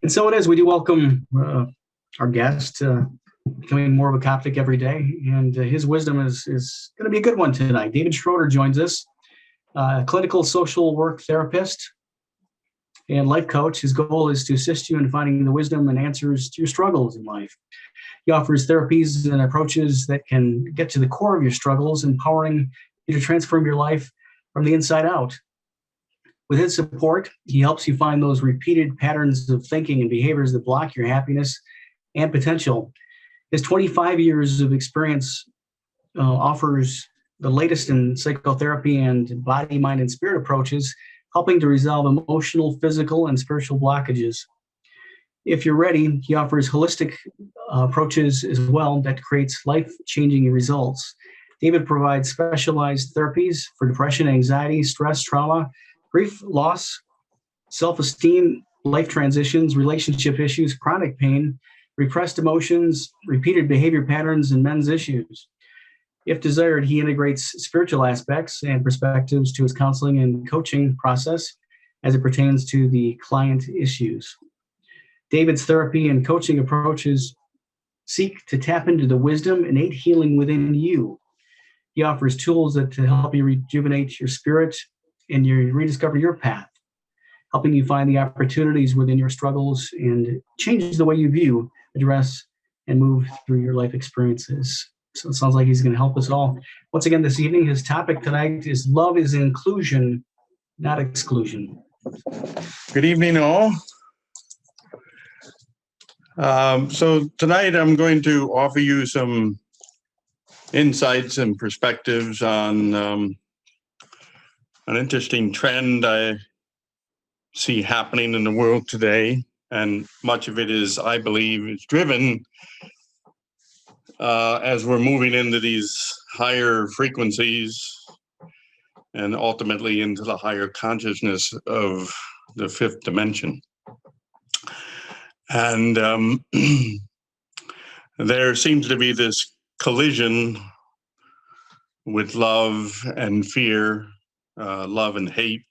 And so it is. We do welcome our guest, becoming more of a Coptic every day, and his wisdom is going to be a good one tonight. David Schroeder joins us, clinical social work therapist and life coach. His goal is to assist you in finding the wisdom and answers to your struggles in life. He offers therapies and approaches that can get to the core of your struggles, empowering you to transform your life from the inside out. With his support, he helps you find those repeated patterns of thinking and behaviors that block your happiness and potential. His 25 years of experience offers the latest in psychotherapy and body, mind, and spirit approaches, helping to resolve emotional, physical, and spiritual blockages. If you're ready, he offers holistic approaches as well that creates life-changing results. David provides specialized therapies for depression, anxiety, stress, trauma, grief, loss, self-esteem, life transitions, relationship issues, chronic pain, repressed emotions, repeated behavior patterns, and men's issues. If desired, he integrates spiritual aspects and perspectives to his counseling and coaching process as it pertains to the client issues. David's therapy and coaching approaches seek to tap into the wisdom, innate healing within you. He offers tools that to help you rejuvenate your spirit and you rediscover your path, helping you find the opportunities within your struggles and change the way you view, address, and move through your life experiences. So it sounds like he's going to help us all. Once again, this evening, his topic tonight is Love is Inclusion, Not Exclusion. Good evening, all. So tonight I'm going to offer you some insights and perspectives on an interesting trend I see happening in the world today, and much of it is, I believe, is driven as we're moving into these higher frequencies and ultimately into the higher consciousness of the fifth dimension. And there seems to be this collision with love and fear, love and hate.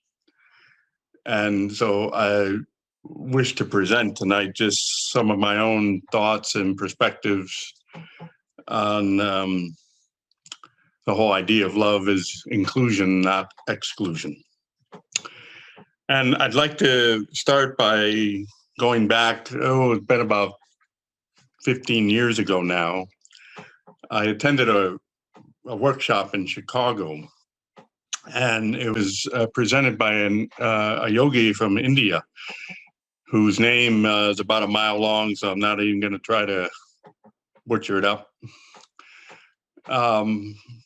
And so I wish to present tonight just some of my own thoughts and perspectives on the whole idea of love is inclusion, not exclusion. And I'd like to start by going back, it's been about 15 years ago now. I attended a workshop in Chicago, and it was presented by a yogi from India, whose name is about a mile long, so I'm not even going to try to butcher it up.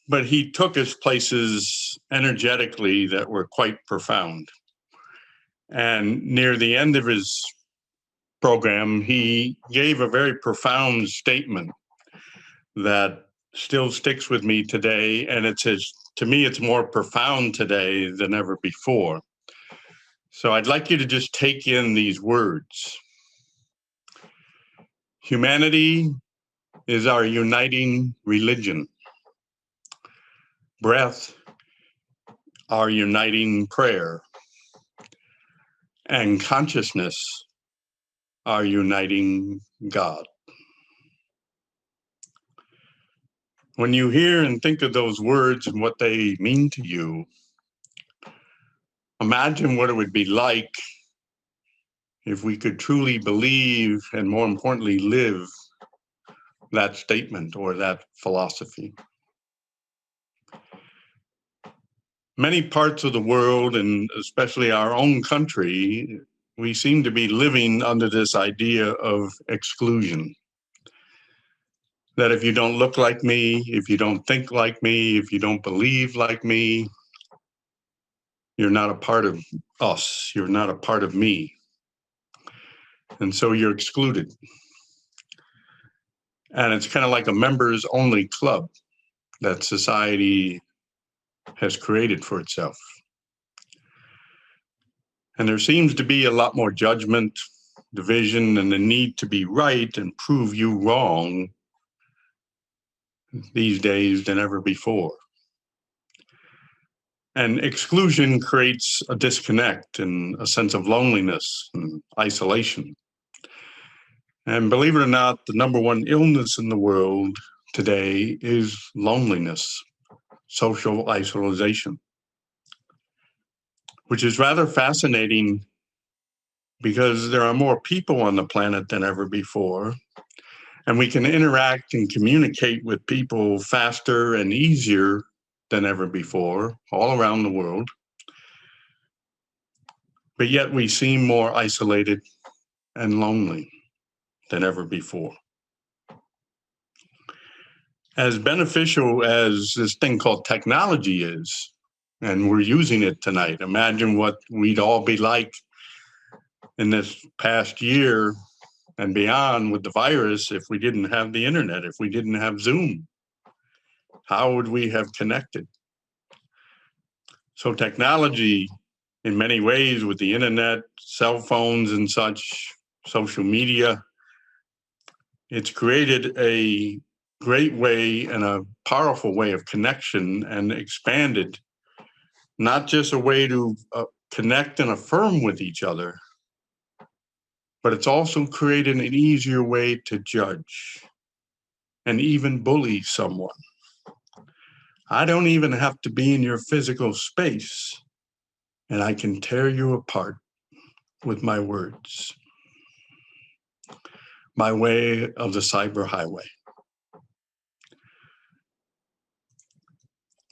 But he took us places energetically that were quite profound. And near the end of his program, he gave a very profound statement that still sticks with me today, and to me, it's more profound today than ever before. So I'd like you to just take in these words. Humanity is our uniting religion. Breath, our uniting prayer. And consciousness, our uniting God. When you hear and think of those words and what they mean to you, imagine what it would be like if we could truly believe and, more importantly, live that statement or that philosophy. Many parts of the world, and especially our own country, we seem to be living under this idea of exclusion. That if you don't look like me, if you don't think like me, if you don't believe like me, you're not a part of us, you're not a part of me. And so you're excluded. And it's kind of like a members only club that society has created for itself. And there seems to be a lot more judgment, division, and the need to be right and prove you wrong these days than ever before. And exclusion creates a disconnect and a sense of loneliness and isolation. And believe it or not, the number one illness in the world today is loneliness, social isolation, which is rather fascinating because there are more people on the planet than ever before, and we can interact and communicate with people faster and easier than ever before, all around the world. But yet we seem more isolated and lonely than ever before. As beneficial as this thing called technology is, and we're using it tonight, imagine what we'd all be like in this past year and beyond with the virus if we didn't have the internet, if we didn't have Zoom. How would we have connected? So technology, in many ways, with the internet, cell phones and such, social media, it's created a great way and a powerful way of connection and expanded, not just a way to connect and affirm with each other, but it's also created an easier way to judge and even bully someone. I don't even have to be in your physical space, and I can tear you apart with my words, by way of the cyber highway.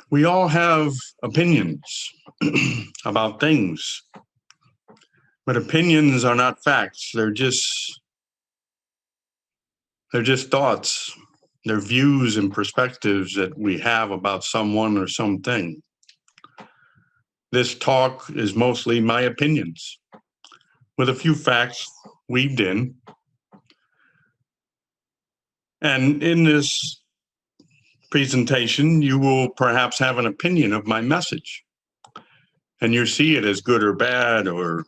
We all have opinions about things, but opinions are not facts. They're just thoughts. They're views and perspectives that we have about someone or something. This talk is mostly my opinions, with a few facts weaved in. And in this presentation, you will perhaps have an opinion of my message, and you see it as good or bad, or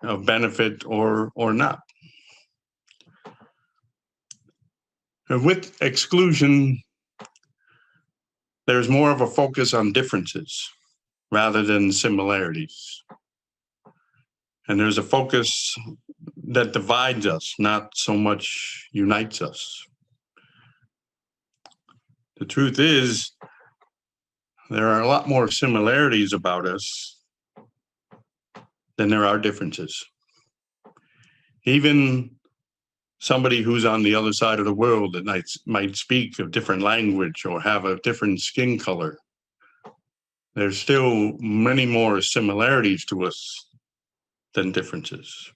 of benefit or not. With exclusion, there's more of a focus on differences rather than similarities. And there's a focus that divides us, not so much unites us. The truth is, there are a lot more similarities about us than there are differences. Even somebody who's on the other side of the world that might speak a different language or have a different skin color, there's still many more similarities to us than differences.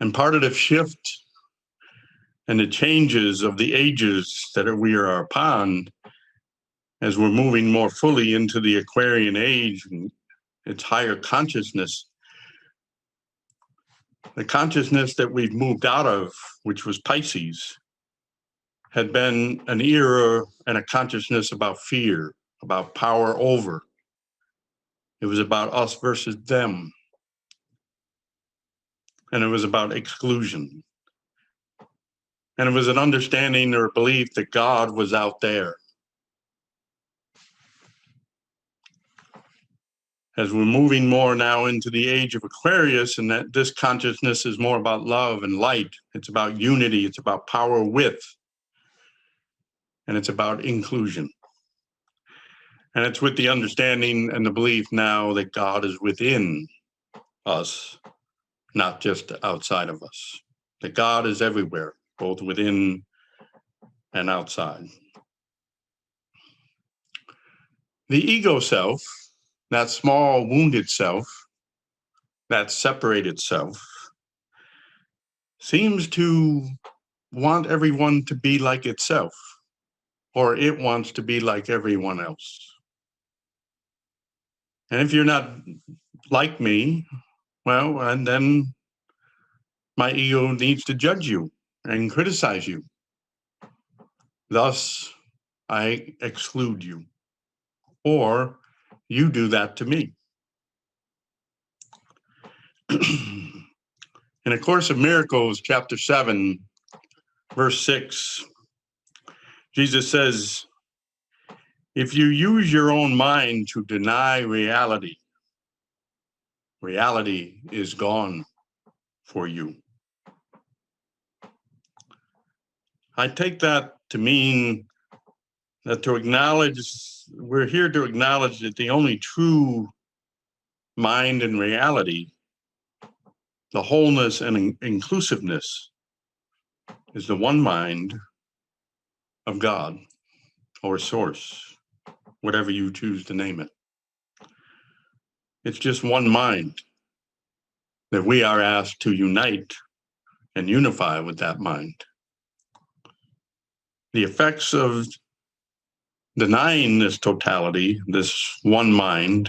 And part of the shift and the changes of the ages that we are upon, as we're moving more fully into the Aquarian age and its higher consciousness, the consciousness that we've moved out of, which was Pisces, had been an era and a consciousness about fear, about power over. It was about us versus them. And it was about exclusion. And it was an understanding or belief that God was out there. As we're moving more now into the age of Aquarius, and that this consciousness is more about love and light, it's about unity, it's about power with, and it's about inclusion. And it's with the understanding and the belief now that God is within us, not just outside of us. That God is everywhere, both within and outside. The ego self, that small wounded self, that separated self, seems to want everyone to be like itself, or it wants to be like everyone else. And if you're not like me, well, and then my ego needs to judge you and criticize you. Thus, I exclude you, or you do that to me. In A Course of Miracles, chapter 7, verse 6, Jesus says, if you use your own mind to deny reality, reality is gone. for you. I take that to mean that we're here to acknowledge that the only true mind and reality, the wholeness and inclusiveness, is the one mind of God or source, whatever you choose to name it. It's just one mind that we are asked to unite and unify with that mind. The effects of denying this totality, this one mind,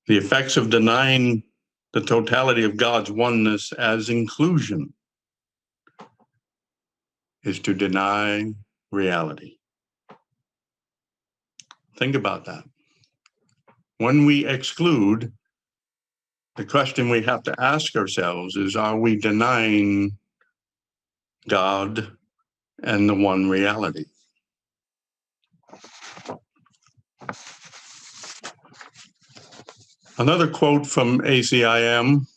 the effects of denying the totality of God's oneness as inclusion is to deny reality. Think about that. When we exclude, the question we have to ask ourselves is, are we denying God and the one reality? Another quote from ACIM: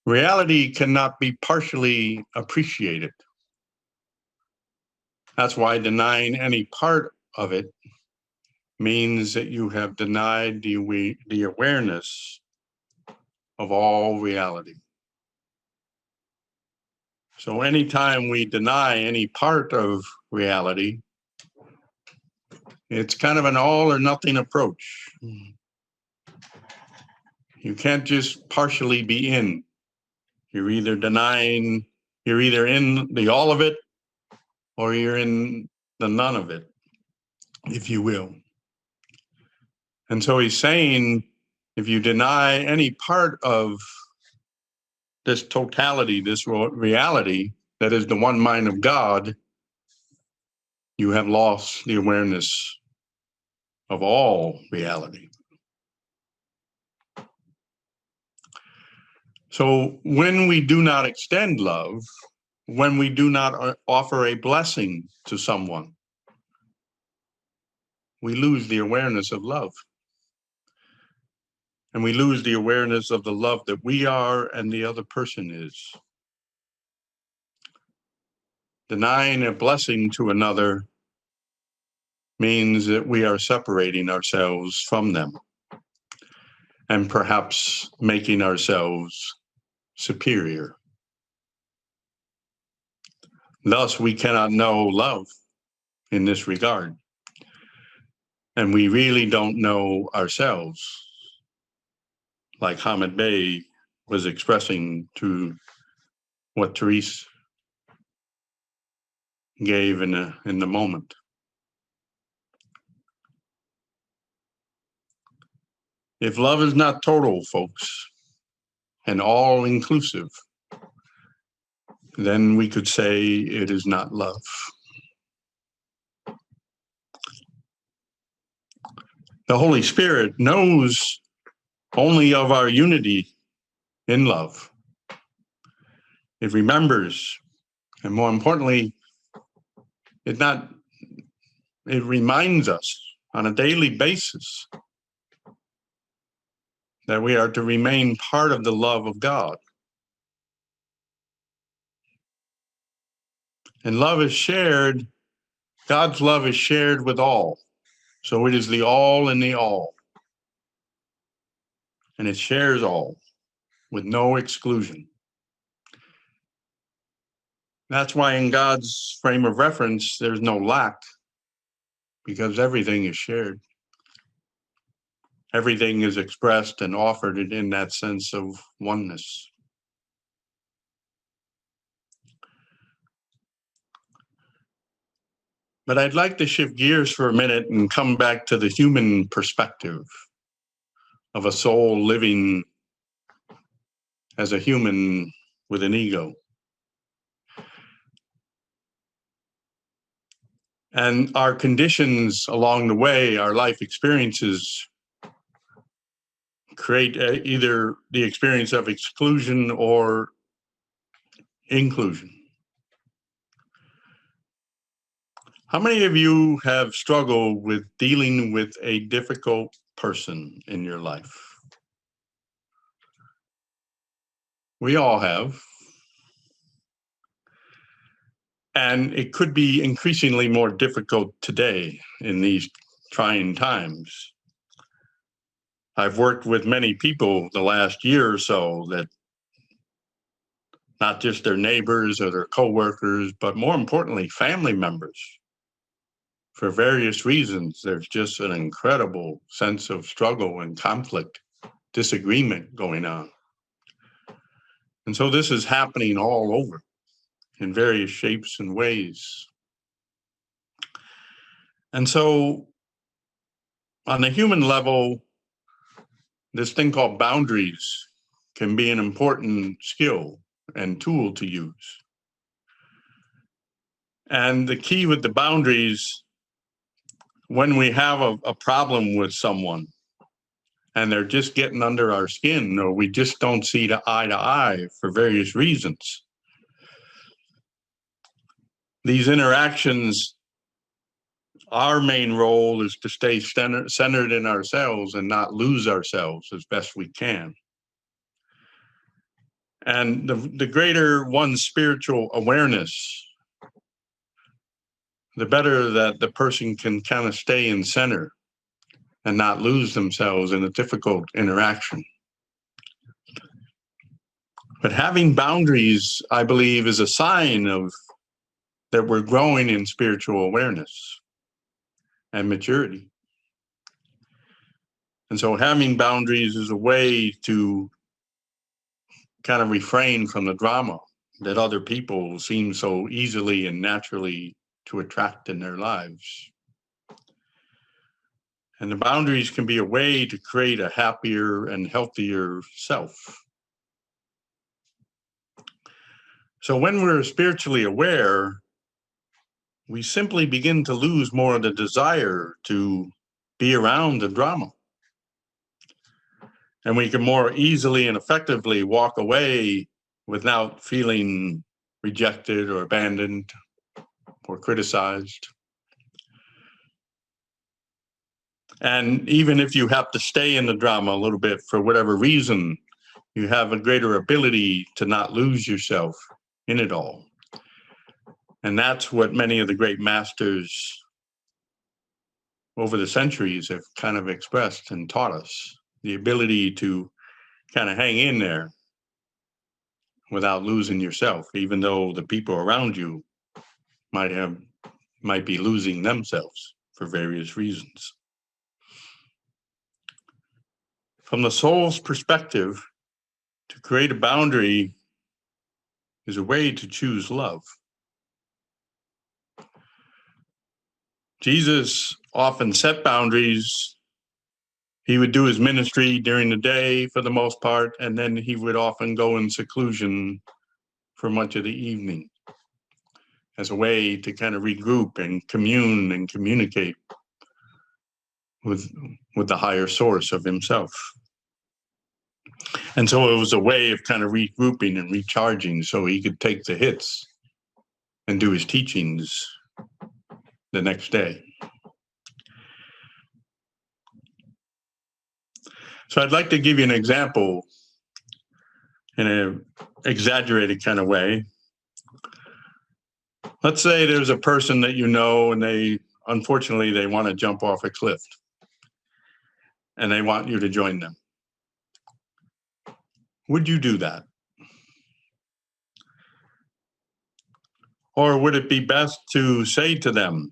reality cannot be partially appreciated. That's why denying any part of it means that you have denied the awareness of all reality. So anytime we deny any part of reality, it's kind of an all or nothing approach. You can't just partially be in. You're either in the all of it, or you're in the none of it, if you will. And so he's saying, if you deny any part of this totality, this reality that is the one mind of God, you have lost the awareness of all reality. So when we do not extend love, when we do not offer a blessing to someone, we lose the awareness of love. And we lose the awareness of the love that we are and the other person is. Denying a blessing to another means that we are separating ourselves from them and perhaps making ourselves superior. Thus, we cannot know love in this regard. And we really don't know ourselves, like Hamid Bey was expressing to what Therese gave in the moment. If love is not total, folks, and all inclusive, then we could say it is not love. The Holy Spirit knows only of our unity in love. It remembers, and more importantly, it reminds us on a daily basis that we are to remain part of the love of God. And love is shared, God's love is shared with all. So it is the all in the all. And it shares all with no exclusion. That's why in God's frame of reference, there's no lack, because everything is shared. Everything is expressed and offered in that sense of oneness. But I'd like to shift gears for a minute and come back to the human perspective of a soul living as a human with an ego. And our conditions along the way, our life experiences, create either the experience of exclusion or inclusion. How many of you have struggled with dealing with a difficult person in your life? We all have. And it could be increasingly more difficult today in these trying times. I've worked with many people the last year or so that not just their neighbors or their coworkers, but more importantly, family members. For various reasons, there's just an incredible sense of struggle and conflict, disagreement going on. And so this is happening all over in various shapes and ways. And so on the human level, this thing called boundaries can be an important skill and tool to use. And the key with the boundaries, when we have a problem with someone and they're just getting under our skin, or we just don't see eye to eye for various reasons, these interactions, our main role is to stay centered in ourselves and not lose ourselves as best we can. And the greater one's spiritual awareness, the better that the person can kind of stay in center and not lose themselves in a difficult interaction. But having boundaries, I believe, is a sign of that we're growing in spiritual awareness and maturity. And so having boundaries is a way to kind of refrain from the drama that other people seem so easily and naturally to attract in their lives. And the boundaries can be a way to create a happier and healthier self. So when we're spiritually aware, we simply begin to lose more of the desire to be around the drama. And we can more easily and effectively walk away without feeling rejected or abandoned or criticized. And even if you have to stay in the drama a little bit for whatever reason, you have a greater ability to not lose yourself in it all. And that's what many of the great masters over the centuries have kind of expressed and taught us, the ability to kind of hang in there without losing yourself, even though the people around you might be losing themselves for various reasons. From the soul's perspective, to create a boundary is a way to choose love. Jesus often set boundaries. He would do his ministry during the day for the most part, and then he would often go in seclusion for much of the evening as a way to kind of regroup and commune and communicate with the higher source of himself. And so it was a way of kind of regrouping and recharging so he could take the hits and do his teachings the next day. So I'd like to give you an example in an exaggerated kind of way. Let's say there's a person that you know and unfortunately they want to jump off a cliff and they want you to join them. Would you do that? Or would it be best to say to them,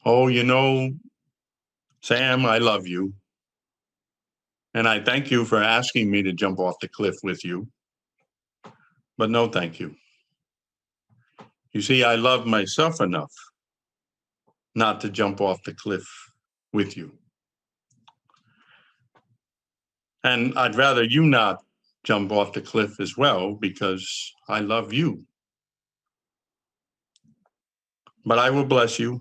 oh, Sam, I love you. And I thank you for asking me to jump off the cliff with you. But no, thank you. You see, I love myself enough not to jump off the cliff with you. And I'd rather you not jump off the cliff as well because I love you. But I will bless you.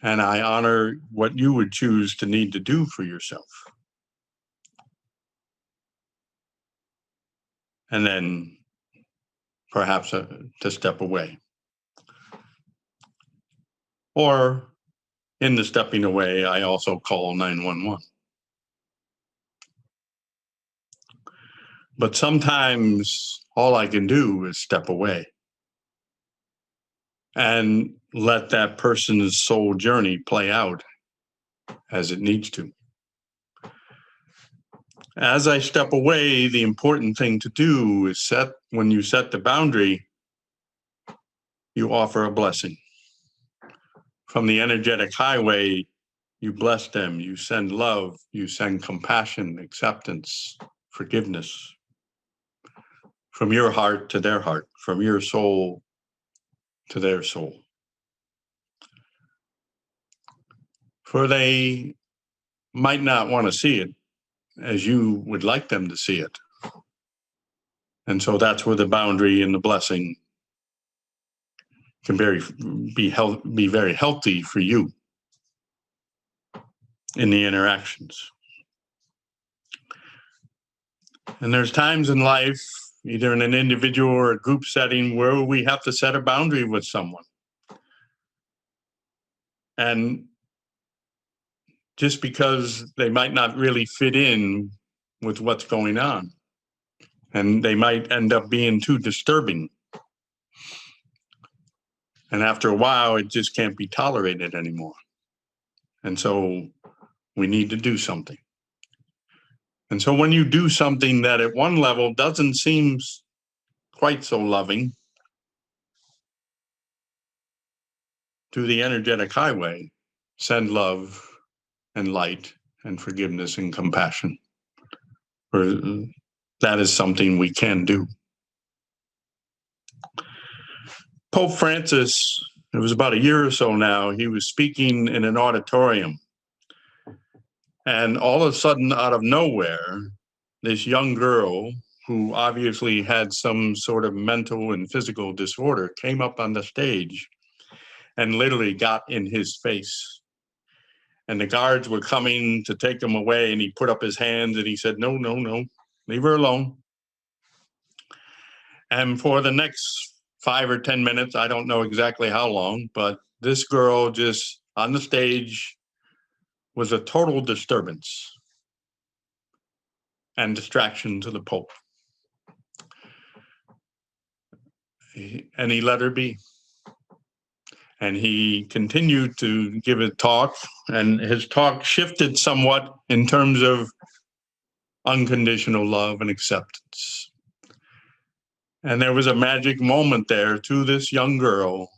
And I honor what you would choose to need to do for yourself. And then perhaps to step away. Or in the stepping away, I also call 911. But sometimes all I can do is step away and let that person's soul journey play out as it needs to. As I step away, the important thing to do is when you set the boundary, you offer a blessing. From the energetic highway, you bless them, you send love, you send compassion, acceptance, forgiveness. From your heart to their heart, from your soul to their soul. For they might not want to see it as you would like them to see it. And so that's where the boundary and the blessing can be very healthy for you in the interactions. And there's times in life, either in an individual or a group setting, where we have to set a boundary with someone. And just because they might not really fit in with what's going on, and they might end up being too disturbing. And after a while, it just can't be tolerated anymore. And so we need to do something. And so when you do something that at one level doesn't seem quite so loving, to the energetic highway, send love and light and forgiveness and compassion. For that is something we can do. Pope Francis, it was about a year or so now, he was speaking in an auditorium. And all of a sudden, out of nowhere, this young girl who obviously had some sort of mental and physical disorder came up on the stage and literally got in his face. And the guards were coming to take him away, and he put up his hands and he said, no, no, no, leave her alone. And for the next 5 or 10 minutes, I don't know exactly how long, but this girl just on the stage was a total disturbance and distraction to the Pope. And he let her be. And he continued to give a talk, and his talk shifted somewhat in terms of unconditional love and acceptance. And there was a magic moment there to this young girl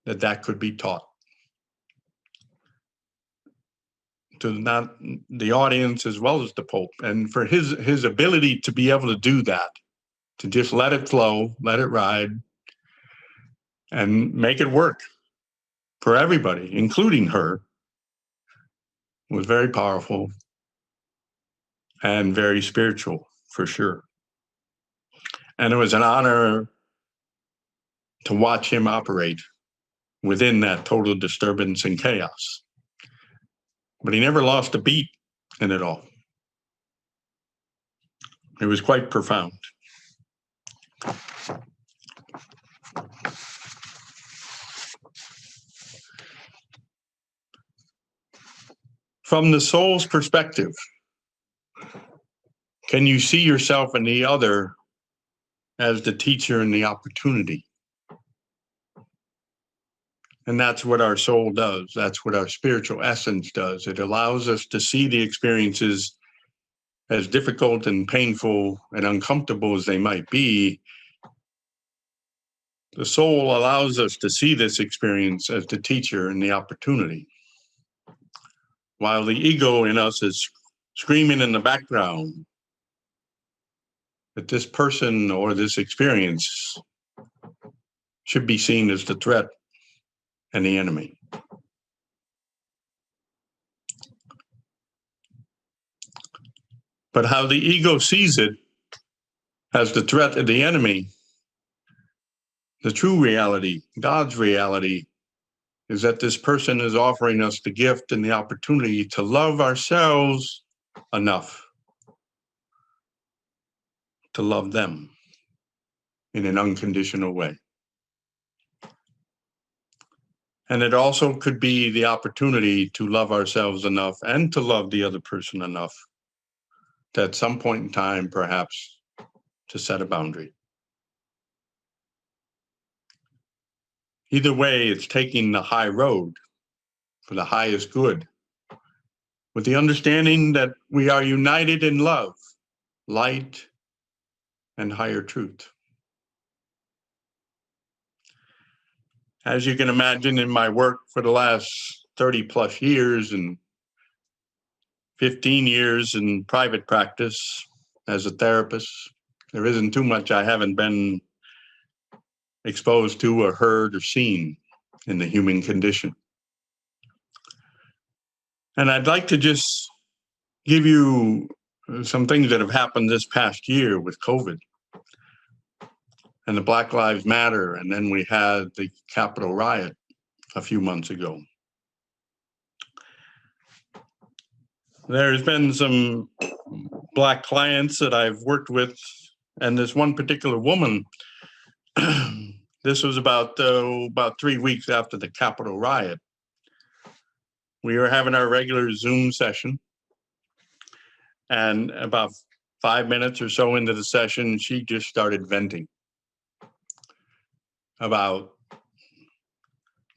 that could be taught. To not the audience as well as the Pope. And for his ability to be able to do that, to just let it flow, let it ride, and make it work for everybody, including her, was very powerful and very spiritual, for sure. And it was an honor to watch him operate within that total disturbance and chaos. But he never lost a beat in it all. It was quite profound. From the soul's perspective, can you see yourself and the other as the teacher and the opportunity? And that's what our soul does. That's what our spiritual essence does. It allows us to see the experiences, as difficult and painful and uncomfortable as they might be. The soul allows us to see this experience as the teacher and the opportunity. While the ego in us is screaming in the background that this person or this experience should be seen as the threat and the enemy. But how the ego sees it as the threat and the enemy, the true reality, God's reality, is that this person is offering us the gift and the opportunity to love ourselves enough to love them in an unconditional way. And it also could be the opportunity to love ourselves enough and to love the other person enough at some point in time, perhaps, to set a boundary. Either way, it's taking the high road for the highest good, with the understanding that we are united in love, light, and higher truth. As you can imagine, in my work for the last 30 plus years and 15 years in private practice as a therapist, there isn't too much I haven't been exposed to or heard or seen in the human condition. And I'd like to just give you some things that have happened this past year with COVID and the Black Lives Matter, and then we had the Capitol riot a few months ago. There's been some Black clients that I've worked with, and this one particular woman, this was about 3 weeks after the Capitol riot. We were having our regular Zoom session, and about 5 minutes or so into the session, she just started venting about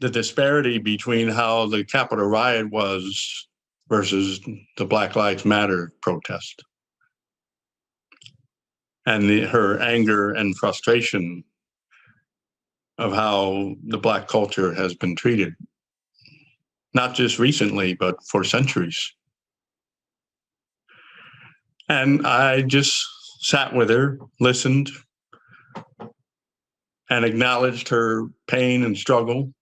the disparity between how the Capitol riot was versus the Black Lives Matter protest. And her anger and frustration of how the Black culture has been treated, not just recently, but for centuries. And I just sat with her, listened, and acknowledged her pain and struggle,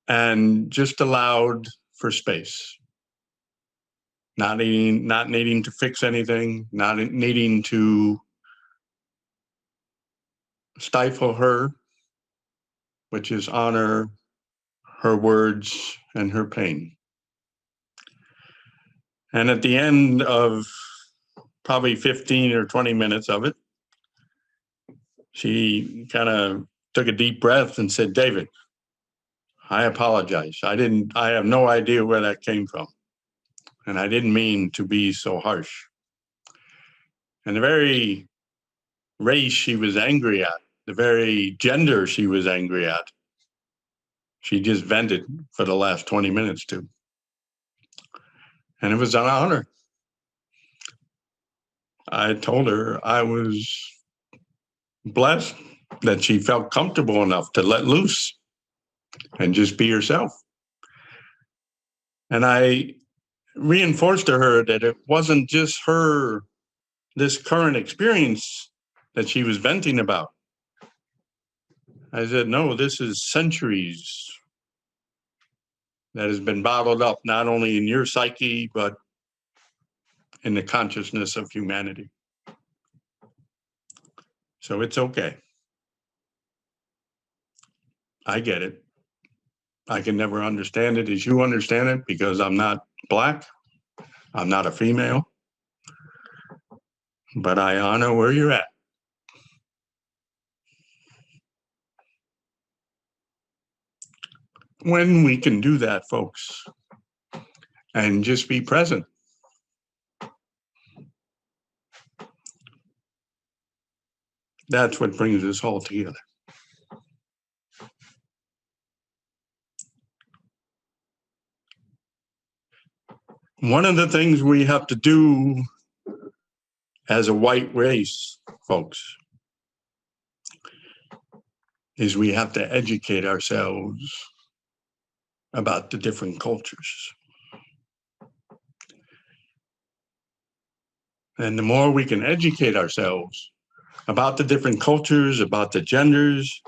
and just allowed for space. Not needing to fix anything, not needing to stifle her, which is honor her words and her pain. And at the end of probably 15 or 20 minutes of it, she kind of took a deep breath and said, "David, I apologize. I have no idea where that came from. And I didn't mean to be so harsh." And the very race she was angry at, the very gender she was angry at, she just vented for the last 20 minutes to. And it was an honor. I told her I was blessed that she felt comfortable enough to let loose and just be herself. And I reinforced to her that it wasn't just this current experience that she was venting about. I said, no, this is centuries that has been bottled up, not only in your psyche, but in the consciousness of humanity. So it's okay. I get it. I can never understand it as you understand it because I'm not Black. I'm not a female. But I honor where you're at. When we can do that, folks, and just be present, that's what brings us all together. One of the things we have to do as a white race, folks, is we have to educate ourselves about the different cultures. And the more we can educate ourselves about the different cultures, about the genders,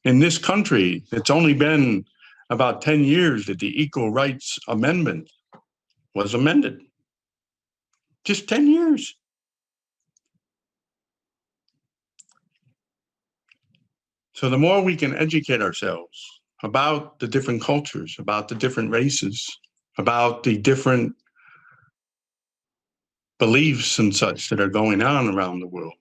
in this country, it's only been about 10 years that the Equal Rights Amendment was amended. Just 10 years. So the more we can educate ourselves about the different cultures, about the different races, about the different beliefs and such that are going on around the world,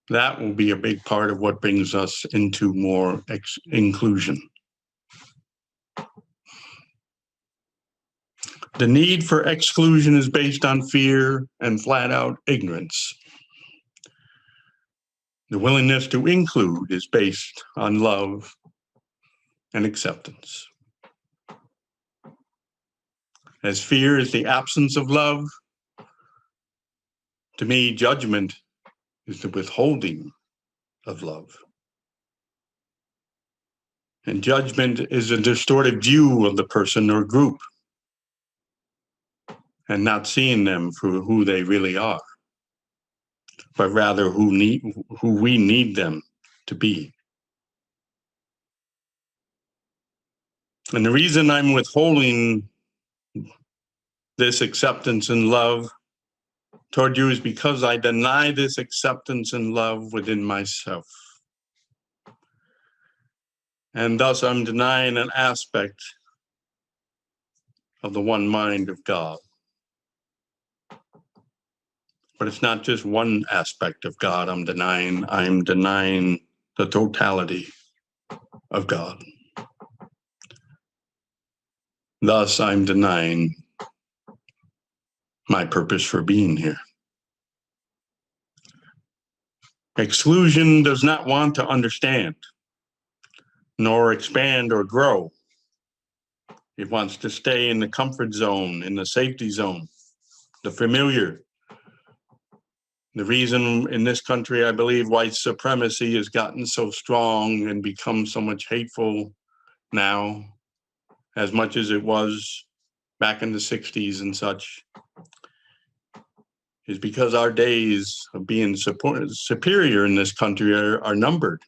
that will be a big part of what brings us into more inclusion. The need for exclusion is based on fear and flat-out ignorance. The willingness to include is based on love and acceptance. As fear is the absence of love, to me, judgment is the withholding of love. And judgment is a distorted view of the person or group and not seeing them for who they really are, but rather who we need them to be. And the reason I'm withholding this acceptance and love toward you is because I deny this acceptance and love within myself. And thus I'm denying an aspect of the one mind of God. But it's not just one aspect of God I'm denying the totality of God. Thus, I'm denying my purpose for being here. Exclusion does not want to understand, nor expand or grow. It wants to stay in the comfort zone, in the safety zone, the familiar. The reason in this country, I believe, white supremacy has gotten so strong and become so much hateful now, as much as it was back in the 60s and such, is because our days of being superior in this country are numbered.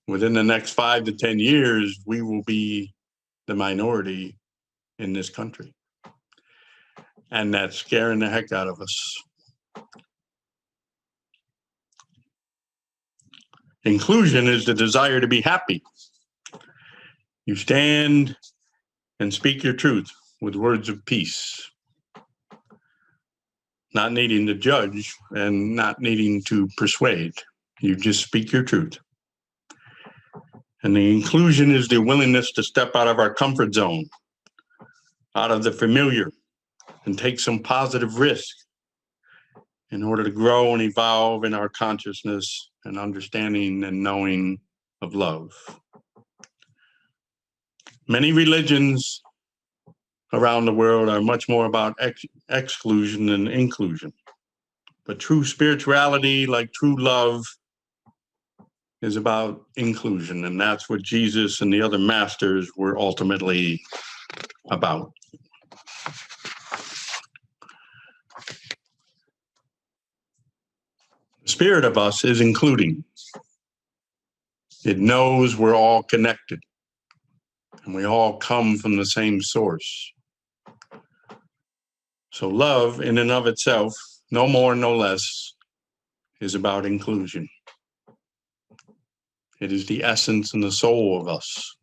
Within the next 5 to 10 years, we will be the minority in this country. And that's scaring the heck out of us. Inclusion is the desire to be happy. You stand and speak your truth with words of peace, not needing to judge and not needing to persuade. You just speak your truth. And the inclusion is the willingness to step out of our comfort zone, out of the familiar, and take some positive risk in order to grow and evolve in our consciousness and understanding and knowing of love. Many religions around the world are much more about exclusion than inclusion. But true spirituality, like true love, is about inclusion. And that's what Jesus and the other masters were ultimately about. The spirit of us is including. It knows we're all connected and we all come from the same source. So love in and of itself, no more, no less, is about inclusion. It is the essence and the soul of us.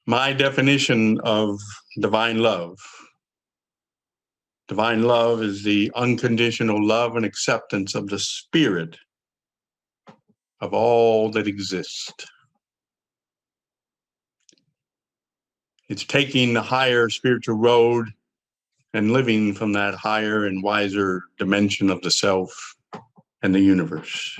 My definition of divine love is the unconditional love and acceptance of the spirit of all that exists. It's taking the higher spiritual road and living from that higher and wiser dimension of the self and the universe.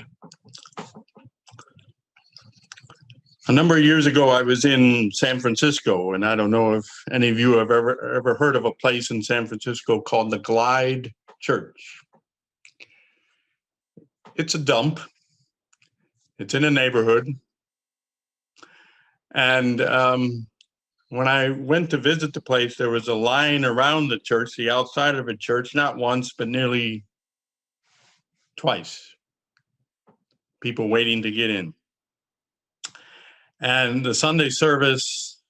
A number of years ago, I was in San Francisco, and I don't know if any of you have ever heard of a place in San Francisco called the Glide Church. It's a dump. It's in a neighborhood. And when I went to visit the place, there was a line around the church, the outside of a church, not once, but nearly twice. People waiting to get in. And the Sunday service,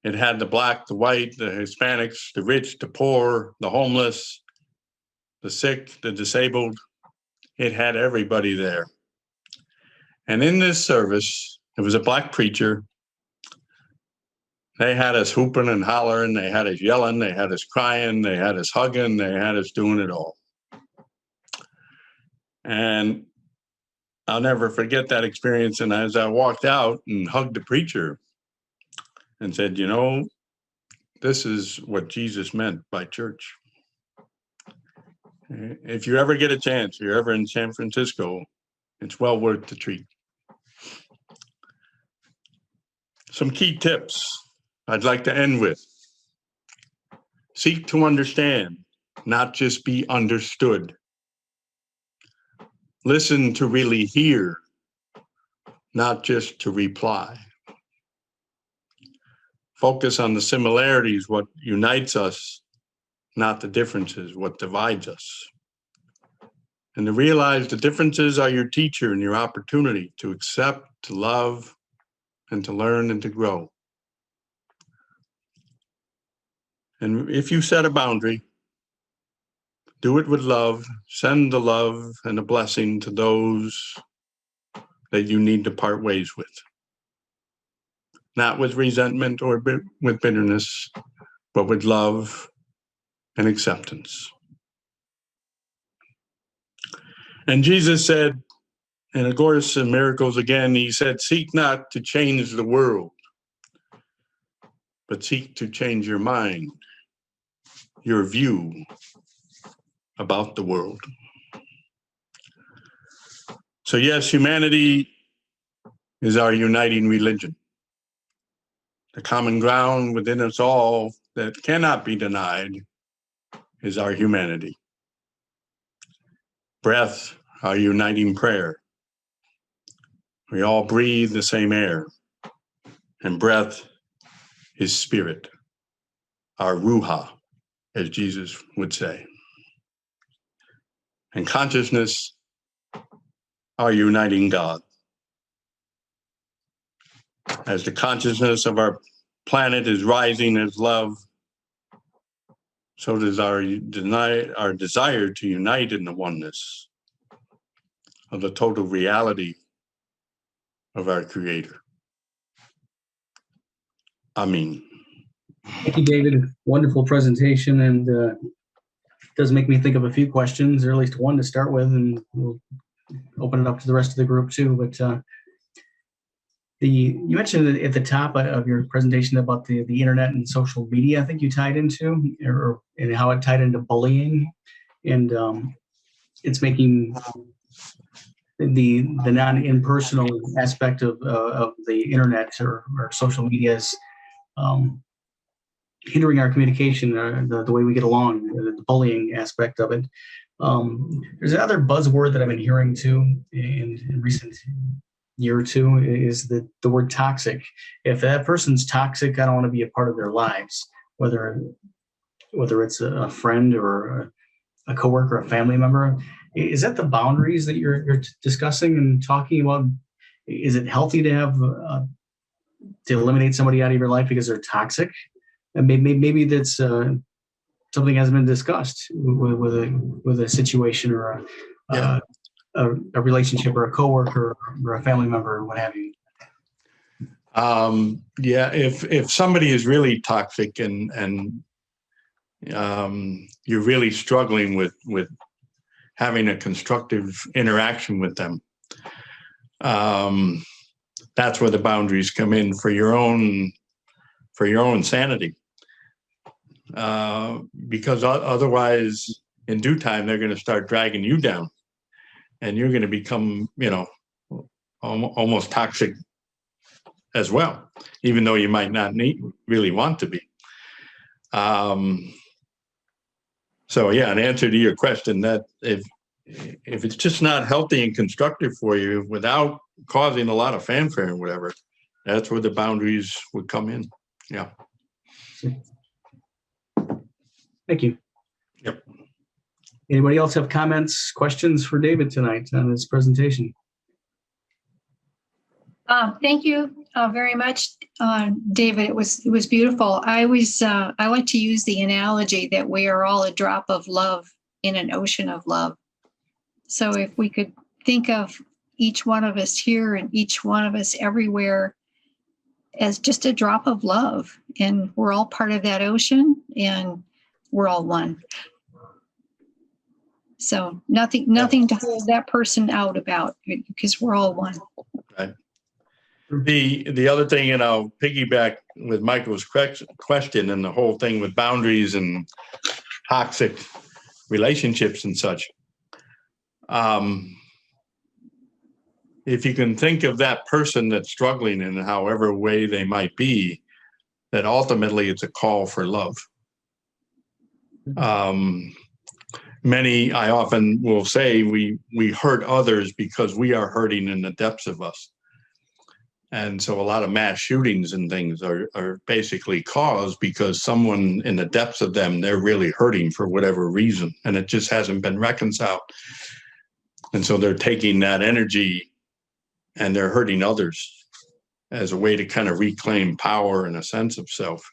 it had the black, the white, the Hispanics, the rich, the poor, the homeless, the sick, the disabled. It had everybody there. And in this service, it was a black preacher. They had us hooping and hollering. They had us yelling. They had us crying. They had us hugging. They had us doing it all. And I'll never forget that experience. And as I walked out and hugged the preacher and said, this is what Jesus meant by church. If you ever get a chance, you're ever in San Francisco, it's well worth the treat. Some key tips I'd like to end with. Seek to understand, not just be understood. Listen to really hear, not just to reply. Focus on the similarities, what unites us, not the differences, what divides us. And to realize the differences are your teacher and your opportunity to accept, to love, and to learn and to grow. And if you set a boundary, do it with love, send the love and a blessing to those that you need to part ways with. Not with resentment or with bitterness, but with love and acceptance. And Jesus said, in A Course in Miracles again, he said, seek not to change the world, but seek to change your mind, your view about the world. So yes, humanity is our uniting religion. The common ground within us all that cannot be denied is our humanity. Breath, our uniting prayer. We all breathe the same air, and breath is spirit, our ruha, as Jesus would say. And consciousness, our uniting God. As the consciousness of our planet is rising as love, so does our desire to unite in the oneness of the total reality of our Creator. Amen. Thank you, David. Wonderful presentation, and does make me think of a few questions, or at least one to start with, and we'll open it up to the rest of the group too. But you mentioned at the top of your presentation about the internet and social media. I think you tied into, and how it tied into bullying, and it's making the non-impersonal aspect of the internet or social media is hindering our communication, the way we get along, the bullying aspect of it. There's another buzzword that I've been hearing too in recent year or two is the word toxic. If that person's toxic, I don't want to be a part of their lives, whether it's a friend or a coworker, a family member. Is that the boundaries that you're discussing and talking about? Is it healthy to have to eliminate somebody out of your life because they're toxic? And maybe that's something hasn't been discussed with a situation or a relationship or a coworker or a family member or what have you. If somebody is really toxic and you're really struggling with having a constructive interaction with them, that's where the boundaries come in for your own sanity. Because otherwise, in due time, they're going to start dragging you down, and you're going to become, almost toxic as well, even though you might not really want to be. So yeah, in answer to your question, that if it's just not healthy and constructive for you without causing a lot of fanfare and whatever, that's where the boundaries would come in. Yeah. Thank you. Yep. Anybody else have comments, questions for David tonight on his presentation? Thank you very much, David. It was beautiful. I like to use the analogy that we are all a drop of love in an ocean of love. So if we could think of each one of us here and each one of us everywhere as just a drop of love, and we're all part of that ocean, and we're all one. So nothing to hold that person out about, because we're all one. Right. The other thing, and I'll piggyback with Michael's question and the whole thing with boundaries and toxic relationships and such. If you can think of that person that's struggling in however way they might be, that ultimately it's a call for love. I often will say we hurt others because we are hurting in the depths of us. And so a lot of mass shootings and things are basically caused because someone in the depths of them, they're really hurting for whatever reason, and it just hasn't been reconciled. And so they're taking that energy and they're hurting others as a way to kind of reclaim power and a sense of self.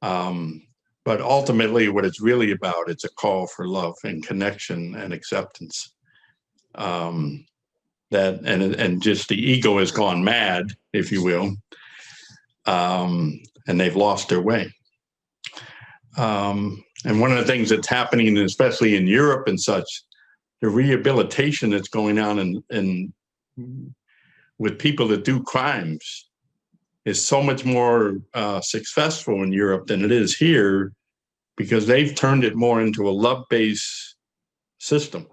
But ultimately what it's really about, it's a call for love and connection and acceptance. That and just the ego has gone mad, if you will, and they've lost their way. And one of the things that's happening, especially in Europe and such, the rehabilitation that's going on in with people that do crimes is so much more successful in Europe than it is here, because they've turned it more into a love-based system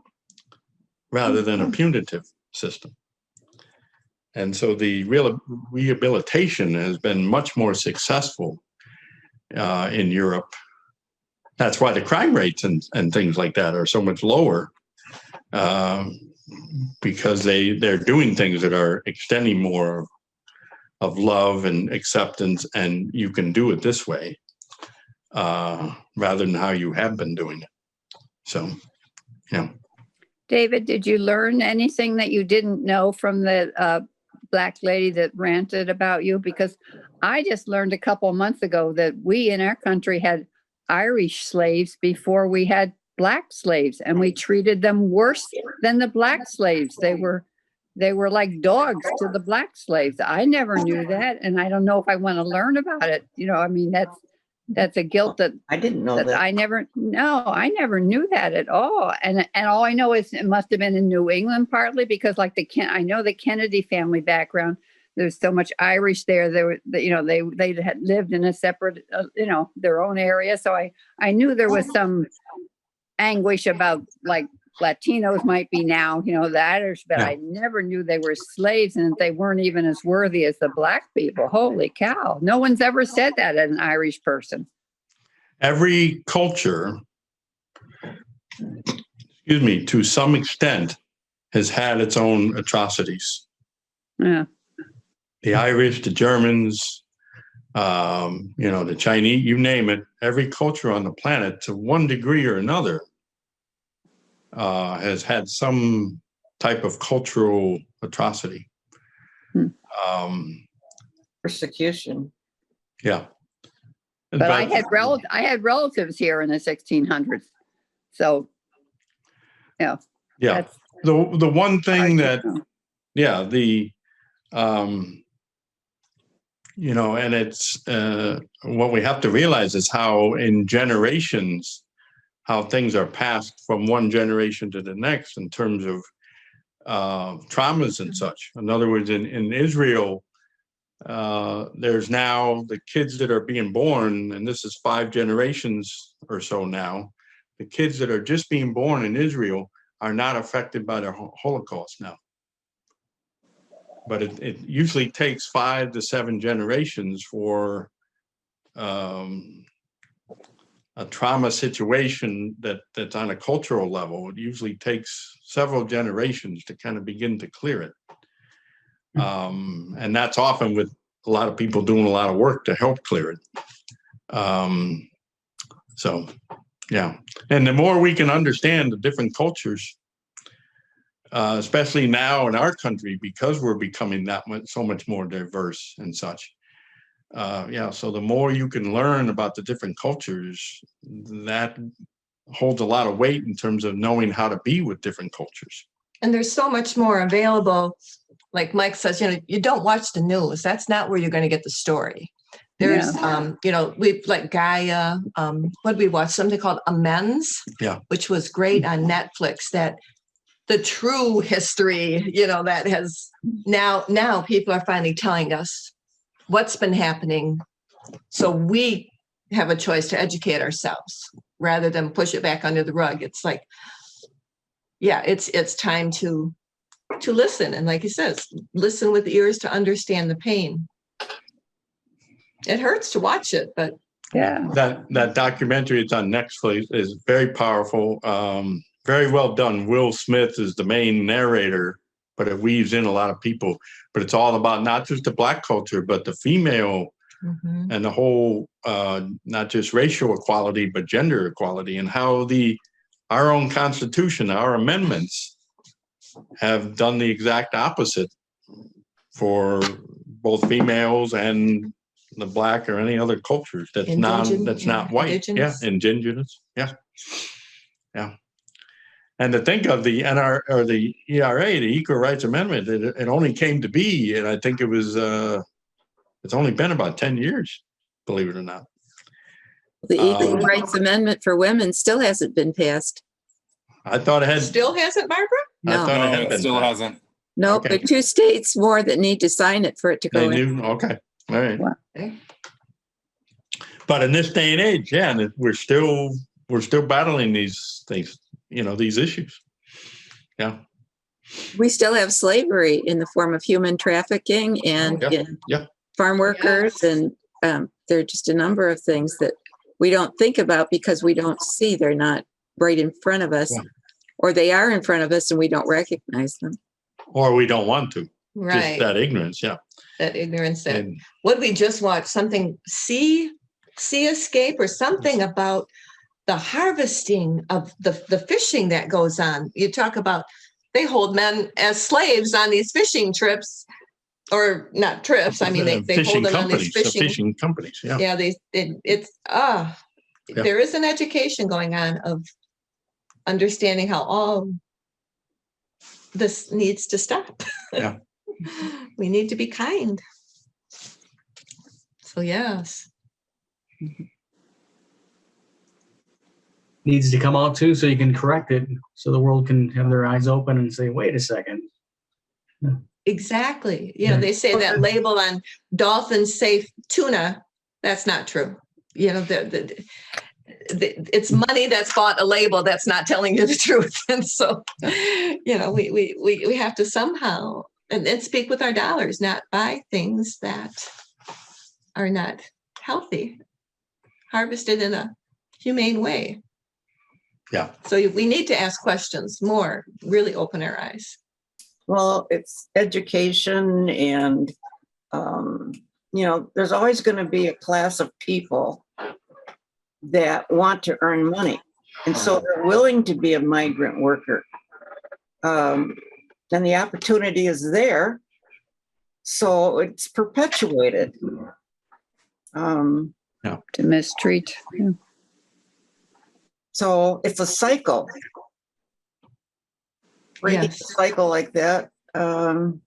rather than a punitive system. And so the real rehabilitation has been much more successful in Europe. That's why the crime rates and things like that are so much lower, because they're doing things that are extending more of love and acceptance, and you can do it this way rather than how you have been doing it. So, yeah. David, did you learn anything that you didn't know from the Black lady that ranted about you? Because I just learned a couple of months ago that we in our country had Irish slaves before we had Black slaves, and we treated them worse than the Black slaves. They were like dogs to the Black slaves. I never knew that, and I don't know if I want to learn about it. I mean, that's a guilt that I didn't know that. I never knew that at all. And all I know is it must have been in New England, partly because I know the Kennedy family background. There's so much Irish there. They had lived in a separate, their own area. So I knew there was some anguish about like Latinos might be now, the Irish, but I never knew they were slaves and they weren't even as worthy as the Black people. Holy cow. No one's ever said that at an Irish person. Every culture, to some extent, has had its own atrocities. Yeah. The Irish, the Germans, the Chinese, you name it, every culture on the planet to one degree or another has had some type of cultural atrocity. Persecution. Yeah. But I had relatives here in the 1600s. So, yeah. Yeah. The one thing that, and it's what we have to realize is how in generations, how things are passed from one generation to the next in terms of traumas and such. In other words, in Israel, there's now the kids that are being born, and this is 5 generations or so now, the kids that are just being born in Israel are not affected by the Holocaust now. But it usually takes 5 to 7 generations for a trauma situation that's on a cultural level. It usually takes several generations to kind of begin to clear it. And that's often with a lot of people doing a lot of work to help clear it. So, yeah. And the more we can understand the different cultures, especially now in our country, because we're becoming so much more diverse and such. So the more you can learn about the different cultures, that holds a lot of weight in terms of knowing how to be with different cultures. And there's so much more available. Like Mike says, you don't watch the news. That's not where you're going to get the story. There's, we like Gaia. What did we watch? Something called Amends, which was great on Netflix. That the true history, that has now people are finally telling us what's been happening. So we have a choice to educate ourselves rather than push it back under the rug. It's like, yeah, it's time to listen. And like he says, listen with ears to understand the pain. It hurts to watch it, but Yeah. That documentary, it's on Netflix, is very powerful. Very well done. Will Smith is the main narrator, but it weaves in a lot of people. But it's all about not just the Black culture, but the female and the whole, not just racial equality, but gender equality, and how our own Constitution, our amendments have done the exact opposite for both females and the Black or any other cultures that's not white. Indigenous. Yeah, indigenous. Yeah. And to think of the the ERA, the Equal Rights Amendment, it only came to be, and I think it was it's only been about 10 years, believe it or not. The Equal Rights Amendment for women still hasn't been passed. I thought it had. Still hasn't, Barbara? I No, thought it No, had it been. still hasn't. no, Okay. there are 2 states more that need to sign it for it to go They in. knew. Okay. All right. Wow. Okay. But in this day and age, yeah, and we're still battling these things, these issues. Yeah. We still have slavery in the form of human trafficking and Yeah. in Yeah. farm workers. And there are just a number of things that we don't think about because we don't see. They're not right in front of us, Yeah. or they are in front of us and we don't recognize them. Or we don't want to. Right. Just that ignorance. Yeah. That ignorance. And What we just watched, something Sea Escape or something about the harvesting of the fishing that goes on. You talk about they hold men as slaves on these fishing trips, or not trips. I mean, they hold them on these fishing companies. Yeah. Yeah, there is an education going on of understanding how all this needs to stop. Yeah. We need to be kind. So yes. Needs to come out too, so you can correct it, so the world can have their eyes open and say, wait a second. Exactly. Yeah. They say that label on dolphin safe tuna. That's not true. It's money that's bought a label that's not telling you the truth. And so, we have to somehow and speak with our dollars, not buy things that are not healthy, harvested in a humane way. Yeah. So we need to ask questions more, really open our eyes. Well, it's education and, there's always going to be a class of people that want to earn money. And so they're willing to be a migrant worker. And the opportunity is there. So it's perpetuated. To mistreat. Yeah. So it's a cycle. Breaking Yes. a cycle like that, from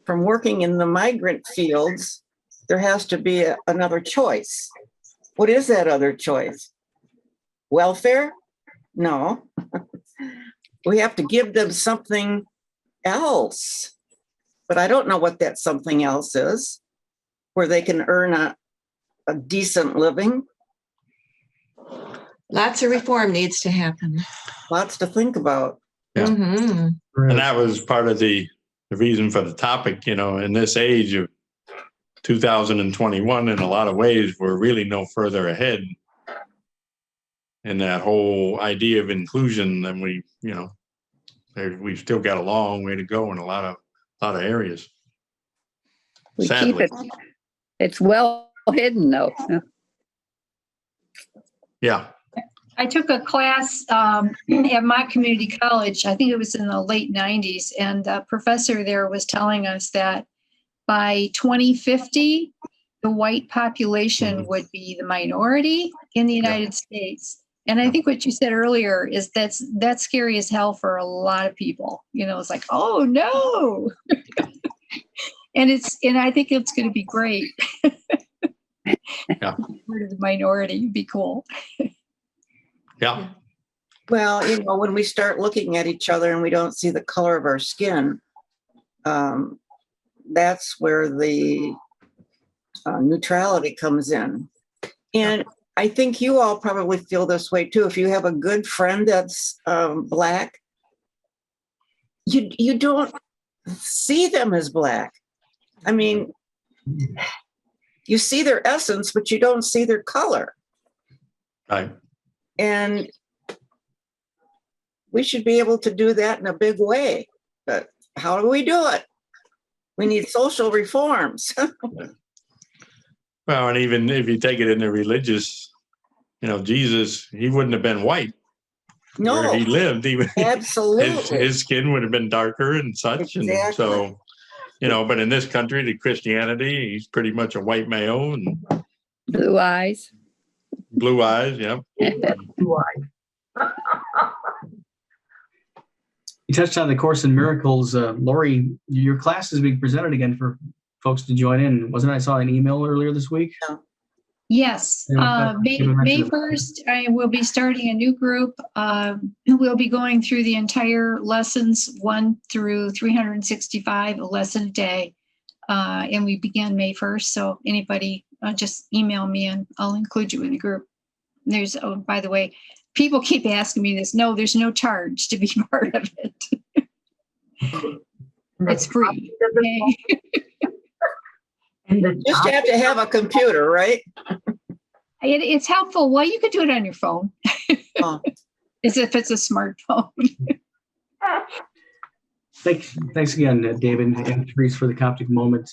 working in the migrant fields, there has to be another choice. What is that other choice? Welfare? No. We have to give them something else. But I don't know what that something else is, where they can earn a decent living. Lots of reform needs to happen. Lots to think about. Yeah. Mhm. And that was part of the reason for the topic, in this age of 2021, in a lot of ways, we're really no further ahead in that whole idea of inclusion than we've still got a long way to go in a lot of areas. We Sadly. keep it. It's well hidden though. Yeah. Yeah. I took a class at my community college. I think it was in the late 90s. And the professor there was telling us that by 2050, the white population would be the minority in the United States. And I think what you said earlier is that's scary as hell for a lot of people. It's like, oh no. and I think it's going to be great. Yeah. Part of the minority would be cool. Yeah. Well, when we start looking at each other and we don't see the color of our skin, that's where the neutrality comes in. And I think you all probably feel this way too. If you have a good friend that's Black, you don't see them as Black. I mean, you see their essence, but you don't see their color. Right. And we should be able to do that in a big way. But how do we do it? We need social reforms. Well, and even if you take it into religious, Jesus, he wouldn't have been white where he No, lived. absolutely. His skin would have been darker and such. Exactly. And so, but in this country, the Christianity, he's pretty much a white male and Blue eyes. blue eyes. Yeah. You touched on the Course in Miracles. Lori, your class is being presented again for folks to join in. Wasn't I saw an email earlier this week? Yes, Yeah, May give a mention of- 1st, I will be starting a new group. We'll be going through the entire lessons 1 through 365, a lesson a day. And we begin May 1st. So anybody just email me and I'll include you in the group. There's, oh, by the way, people keep asking me this. No, there's no charge to be part of it. It's free. Okay? Just have to have a computer, right? It's helpful. Well, you could do it on your phone. Oh. As if it's a smartphone. Thanks again, David and Therese, for the Coptic moment.